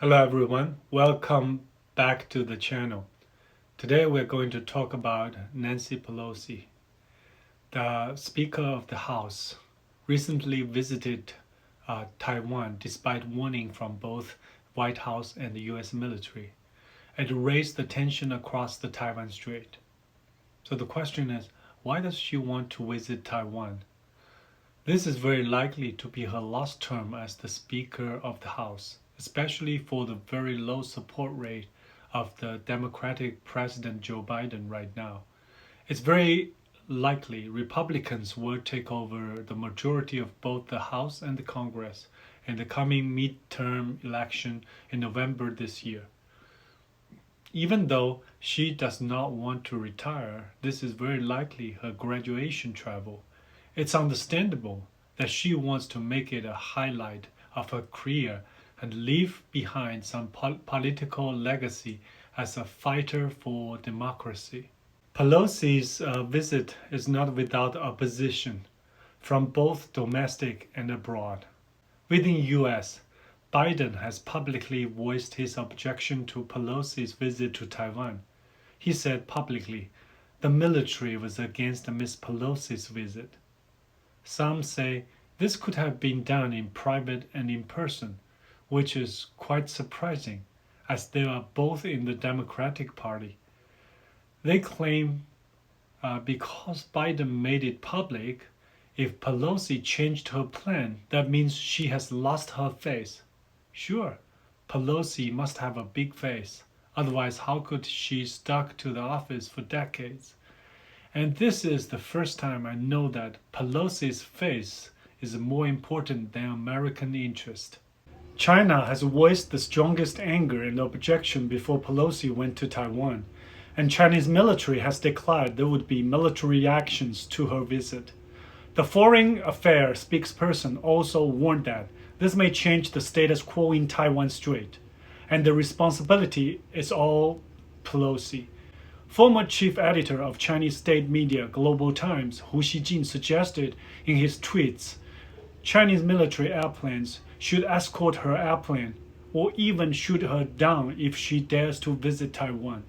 Hello everyone, welcome back to the channel. Today we're going to talk about Nancy Pelosi. The Speaker of the House recently visited Taiwan despite warning from both White House and the US military. It raised the tension across the Taiwan Strait. So the question is, why does she want to visit Taiwan? This is very likely to be her last term as the Speaker of the House, especially for the very low support rate of the Democratic President Joe Biden right now. It's very likely Republicans will take over the majority of both the House and the Congress in the coming midterm election in November this year. Even though she does not want to retire, this is very likely her graduation travel. It's understandable that she wants to make it a highlight of her career and leave behind some political legacy as a fighter for democracy. Pelosi's visit is not without opposition from both domestic and abroad. Within the US, Biden has publicly voiced his objection to Pelosi's visit to Taiwan. He said publicly, the military was against Ms. Pelosi's visit. Some say this could have been done in private and in person, which is quite surprising, as they are both in the Democratic Party. They claim because Biden made it public, if Pelosi changed her plan, that means she has lost her face. Sure, Pelosi must have a big face, otherwise how could she stuck to the office for decades? And this is the first time I know that Pelosi's face is more important than American interest. China has voiced the strongest anger and objection before Pelosi went to Taiwan, and Chinese military has declared there would be military actions to her visit. The Foreign Affairs spokesperson also warned that this may change the status quo in Taiwan Strait, and the responsibility is all Pelosi. Former chief editor of Chinese state media Global Times, Hu Xijin, suggested in his tweets Chinese military airplanes should escort her airplane or even shoot her down if she dares to visit Taiwan.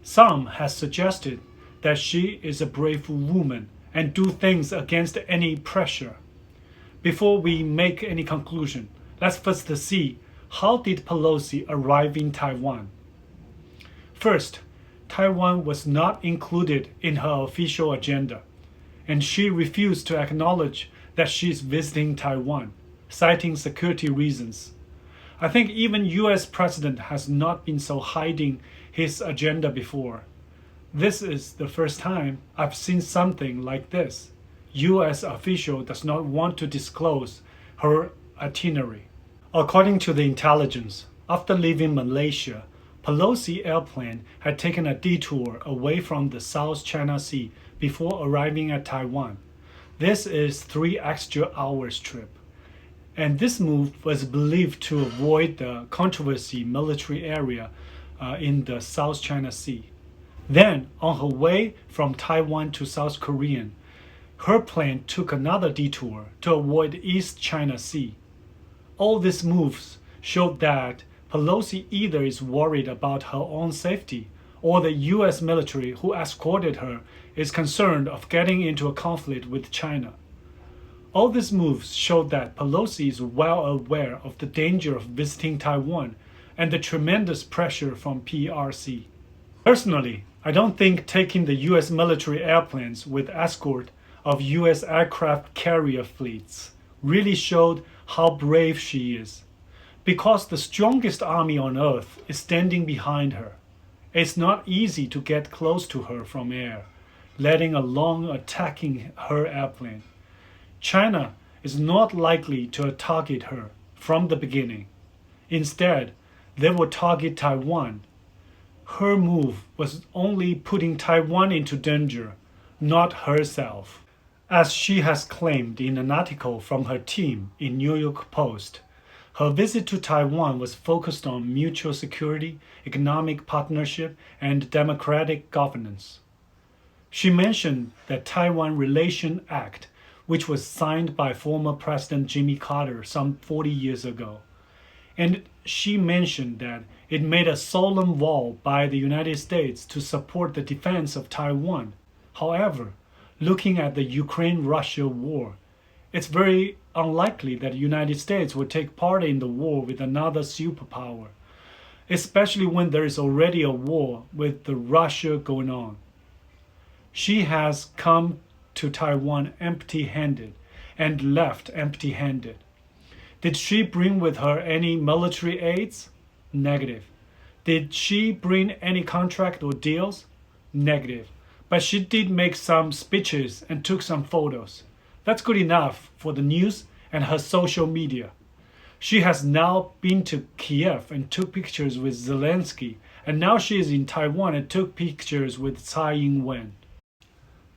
Some has suggested that she is a brave woman and do things against any pressure. Before we make any conclusion, let's first see how did Pelosi arrive in Taiwan. First, Taiwan was not included in her official agenda, and she refused to acknowledge that she is visiting Taiwan, citing security reasons. I think even US President has not been so hiding his agenda before. This is the first time I've seen something like this. US official does not want to disclose her itinerary. According to the intelligence, after leaving Malaysia, Pelosi airplane had taken a detour away from the South China Sea before arriving at Taiwan. This is 3 extra hours trip. And this move was believed to avoid the controversy military area in the South China Sea. Then, on her way from Taiwan to South Korea, her plane took another detour to avoid East China Sea. All these moves showed that Pelosi either is worried about her own safety or the US military who escorted her is concerned of getting into a conflict with China. All these moves showed that Pelosi is well aware of the danger of visiting Taiwan and the tremendous pressure from PRC. Personally, I don't think taking the US military airplanes with escort of US aircraft carrier fleets really showed how brave she is. Because the strongest army on earth is standing behind her. It's not easy to get close to her from air, letting alone attacking her airplane. China is not likely to target her from the beginning. Instead, they will target Taiwan. Her move was only putting Taiwan into danger, not herself. As she has claimed in an article from her team in New York Post, her visit to Taiwan was focused on mutual security, economic partnership, and democratic governance. She mentioned the Taiwan Relation Act, which was signed by former President Jimmy Carter some 40 years ago. And she mentioned that it made a solemn vow by the United States to support the defense of Taiwan. However, looking at the Ukraine-Russia war, it's very unlikely that the United States would take part in the war with another superpower, especially when there is already a war with the Russia going on. She has come to Taiwan empty-handed and left empty-handed. Did she bring with her any military aids? Negative. Did she bring any contract or deals? Negative. But she did make some speeches and took some photos. That's good enough for the news and her social media. She has now been to Kiev and took pictures with Zelensky, and now she is in Taiwan and took pictures with Tsai Ing-wen.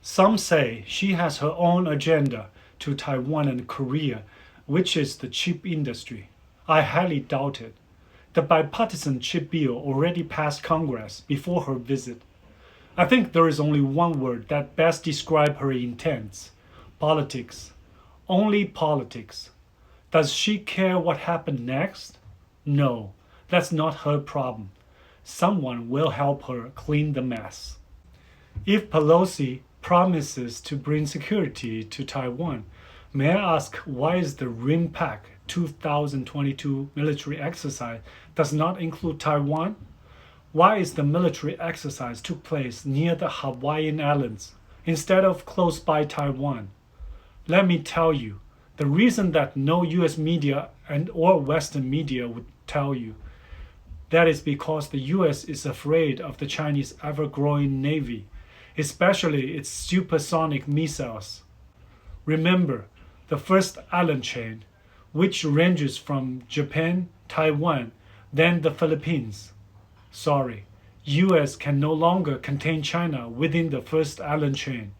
Some say she has her own agenda to Taiwan and Korea, which is the chip industry. I highly doubt it. The bipartisan chip bill already passed Congress before her visit. I think there is only one word that best describes her intents: politics. Only politics. Does she care what happened next? No, that's not her problem. Someone will help her clean the mess. If Pelosi promises to bring security to Taiwan, may I ask why is the RIMPAC 2022 military exercise does not include Taiwan? Why is the military exercise took place near the Hawaiian Islands instead of close by Taiwan? Let me tell you, the reason that no US media or Western media would tell you, that is because the US is afraid of the Chinese ever-growing navy, especially its supersonic missiles. Remember, the first island chain, which ranges from Japan, Taiwan, then the Philippines. Sorry, US can no longer contain China within the first island chain.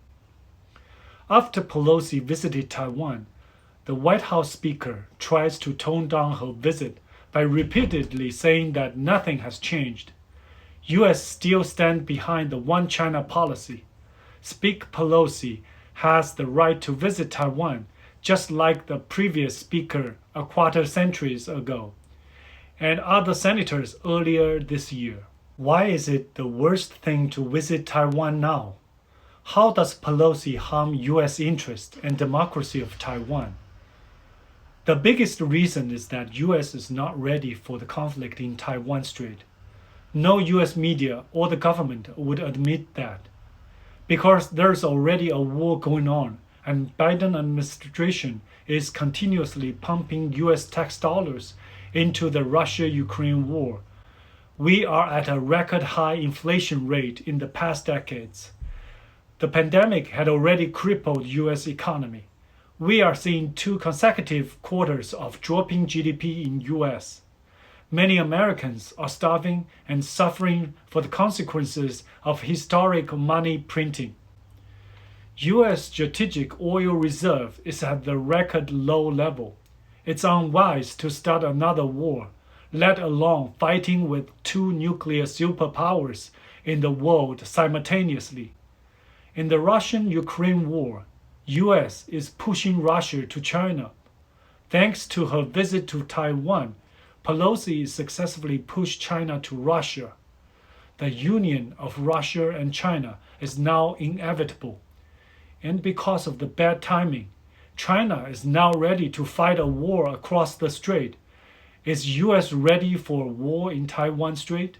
After Pelosi visited Taiwan, the White House speaker tries to tone down her visit by repeatedly saying that nothing has changed. US still stand behind the One China policy. Speaker Pelosi has the right to visit Taiwan, just like the previous speaker a quarter centuries ago, and other senators earlier this year. Why is it the worst thing to visit Taiwan now? How does Pelosi harm US interest and democracy of Taiwan? The biggest reason is that US is not ready for the conflict in Taiwan Strait. No US media or the government would admit that, because there's already a war going on and Biden administration is continuously pumping US tax dollars into the Russia-Ukraine war. We are at a record high inflation rate in the past decades. The pandemic had already crippled US economy. We are seeing 2 consecutive quarters of dropping GDP in US. Many Americans are starving and suffering for the consequences of historic money printing. US strategic oil reserve is at the record low level. It's unwise to start another war, let alone fighting with 2 nuclear superpowers in the world simultaneously. In the Russian-Ukraine war, US is pushing Russia to China. Thanks to her visit to Taiwan, Pelosi successfully pushed China to Russia. The union of Russia and China is now inevitable. And because of the bad timing, China is now ready to fight a war across the strait. Is US ready for a war in Taiwan Strait?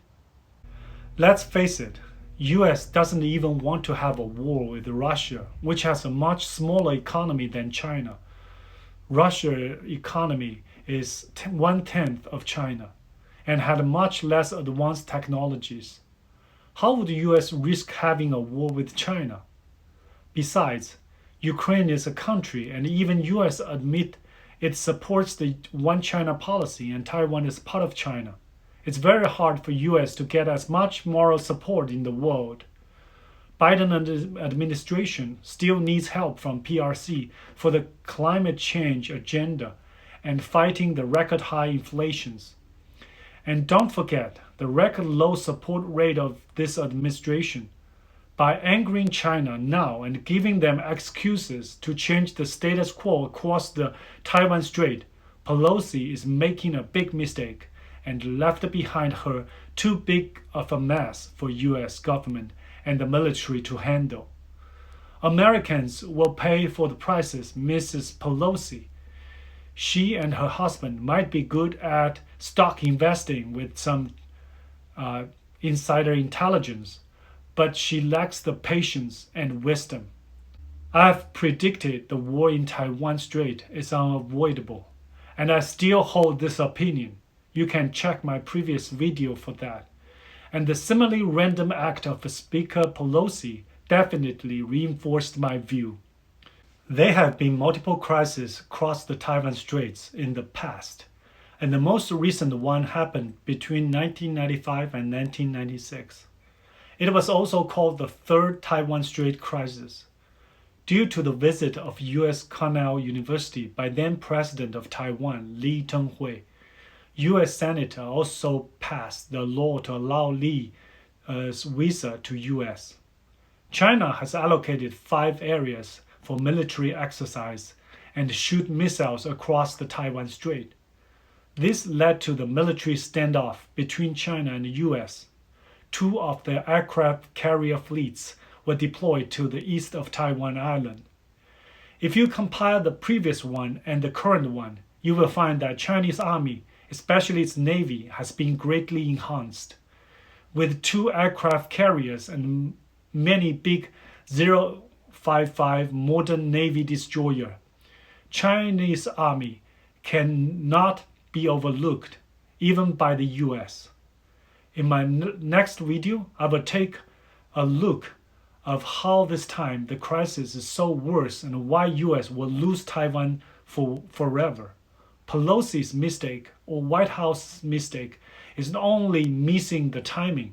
Let's face it, US doesn't even want to have a war with Russia, which has a much smaller economy than China. Russia's economy is 1/10 of China and had much less advanced technologies. How would the US risk having a war with China? Besides, Ukraine is a country and even US admit it supports the One China policy and Taiwan is part of China. It's very hard for US to get as much moral support in the world. Biden administration still needs help from PRC for the climate change agenda and fighting the record high inflations. And don't forget the record low support rate of this administration. By angering China now and giving them excuses to change the status quo across the Taiwan Strait, Pelosi is making a big mistake and left behind her too big of a mess for US government and the military to handle. Americans will pay for the prices, Mrs. Pelosi. She and her husband might be good at stock investing with some insider intelligence, but she lacks the patience and wisdom. I've predicted the war in Taiwan Strait is unavoidable, and I still hold this opinion. You can check my previous video for that. And the similarly random act of Speaker Pelosi definitely reinforced my view. There have been multiple crises across the Taiwan Straits in the past, and the most recent one happened between 1995 and 1996. It was also called the Third Taiwan Strait Crisis. Due to the visit of U.S. Cornell University by then President of Taiwan, Lee Teng-hui, U.S. Senator also passed the law to allow Lee's visa to U.S. China has allocated 5 areas for military exercise and shoot missiles across the Taiwan Strait. This led to the military standoff between China and the U.S. 2 of their aircraft carrier fleets were deployed to the east of Taiwan Island. If you compare the previous one and the current one, you will find that Chinese Army, especially its Navy, has been greatly enhanced. With 2 aircraft carriers and many big 055 modern Navy destroyer, Chinese Army cannot be overlooked, even by the US. In my next video, I will take a look of how this time the crisis is so worse and why US will lose Taiwan forever. Pelosi's mistake, or White House's mistake, is not only missing the timing.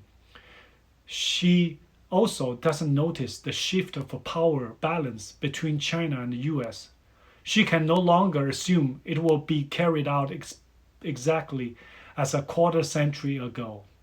She also doesn't notice the shift of a power balance between China and the US. She can no longer assume it will be carried out exactly as a quarter century ago.